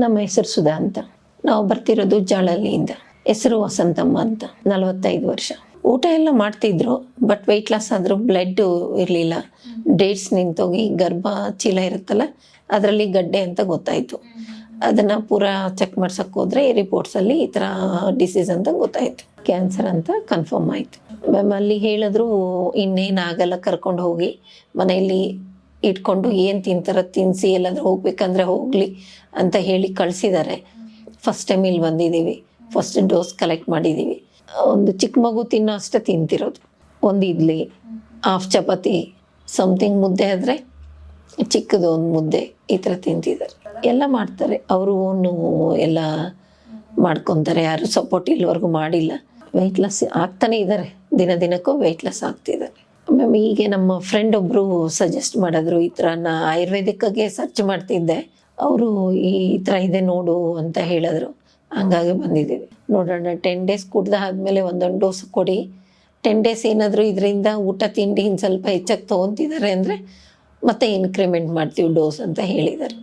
ನಮ್ಮ ಹೆಸರು ಸುಧಾ ಅಂತ. ನಾವು ಬರ್ತಿರೋದು ಜಾಳಲ್ಲಿಯಿಂದ. ಹೆಸರು ವಸಂತಮ್ಮ ಅಂತ. 45 ವರ್ಷ. ಊಟ ಎಲ್ಲ ಮಾಡ್ತಿದ್ರು, ಬಟ್ ವೆಯ್ಟ್ ಲಾಸ್ ಆದರೂ ಬ್ಲಡ್ ಇರಲಿಲ್ಲ. ಡೇಟ್ಸ್ ನಿಂತೋಗಿ ಗರ್ಭ ಚೀಲ ಇರುತ್ತಲ್ಲ ಅದರಲ್ಲಿ ಗಡ್ಡೆ ಅಂತ ಗೊತ್ತಾಯಿತು. ಅದನ್ನು ಪೂರಾ ಚೆಕ್ ಮಾಡ್ಸಕ್ಕೆ ಹೋದರೆ ರಿಪೋರ್ಟ್ಸಲ್ಲಿ ಈ ಥರ ಡಿಸೀಸ್ ಅಂತ ಗೊತ್ತಾಯಿತು. ಕ್ಯಾನ್ಸರ್ ಅಂತ ಕನ್ಫರ್ಮ್ ಆಯಿತು. ಮ್ಯಾಮ್ ಅಲ್ಲಿ ಹೇಳಿದ್ರು ಇನ್ನೇನಾಗಲ್ಲ, ಕರ್ಕೊಂಡು ಹೋಗಿ ಮನೆಯಲ್ಲಿ ಇಟ್ಕೊಂಡು ಏನು ತಿಂತಾರ ತಿನ್ನಿಸಿ, ಎಲ್ಲಾದರೂ ಹೋಗ್ಬೇಕಂದ್ರೆ ಹೋಗಲಿ ಅಂತ ಹೇಳಿ ಕಳಿಸಿದ್ದಾರೆ. ಫಸ್ಟ್ ಟೈಮ್ ಇಲ್ಲಿ ಬಂದಿದ್ದೀವಿ. ಫಸ್ಟ್ ಡೋಸ್ ಕಲೆಕ್ಟ್ ಮಾಡಿದ್ದೀವಿ. ಒಂದು ಚಿಕ್ಕ ಮಗು ತಿನ್ನೋ ಅಷ್ಟೇ ತಿಂತಿರೋದು. ಒಂದು ಇಡ್ಲಿ, ಹಾಫ್ ಚಪಾತಿ, ಸಮಥಿಂಗ್ ಮುದ್ದೆ ಆದರೆ ಚಿಕ್ಕದು ಒಂದು ಮುದ್ದೆ ಈ ಥರ ತಿಂತಿದ್ದಾರೆ. ಎಲ್ಲ ಮಾಡ್ತಾರೆ ಅವರು, ಓನು ಎಲ್ಲ ಮಾಡ್ಕೊತಾರೆ. ಯಾರು ಸಪೋರ್ಟ್ ಇಲ್ಲಿವರೆಗೂ ಮಾಡಿಲ್ಲ. ವೆಯ್ಟ್ ಲಾಸ್ ಆಗ್ತಾನೆ ಇದ್ದಾರೆ, ದಿನಕ್ಕೂ ವೆಯ್ಟ್ ಲಾಸ್ ಆಗ್ತಿದ್ದಾರೆ. ಮ್ಯಾಮ್ ಹೀಗೆ ನಮ್ಮ ಫ್ರೆಂಡ್ ಒಬ್ಬರು ಸಜೆಸ್ಟ್ ಮಾಡಿದ್ರು, ಈ ಥರ ನಾ ಆಯುರ್ವೇದಿಕ್ಕಾಗೆ ಸರ್ಚ್ ಮಾಡ್ತಿದ್ದೆ, ಅವರು ಈ ಥರ ಇದೆ ನೋಡು ಅಂತ ಹೇಳಿದ್ರು. ಹಂಗಾಗಿ ಬಂದಿದ್ದೀವಿ. ನೋಡೋಣ, 10 ಡೇಸ್ ಕುಡ್ದು ಆದಮೇಲೆ ಒಂದೊಂದು ಡೋಸ್ ಕೊಡಿ. 10 ಡೇಸ್ ಏನಾದರೂ ಇದರಿಂದ ಊಟ ತಿಂಡಿ ಇನ್ನು ಸ್ವಲ್ಪ ಹೆಚ್ಚಾಗಿ ತೊಗೊತಿದ್ದಾರೆ ಅಂದರೆ ಮತ್ತೆ ಇನ್ಕ್ರಿಮೆಂಟ್ ಮಾಡ್ತೀವಿ ಡೋಸ್ ಅಂತ ಹೇಳಿದ್ದಾರೆ.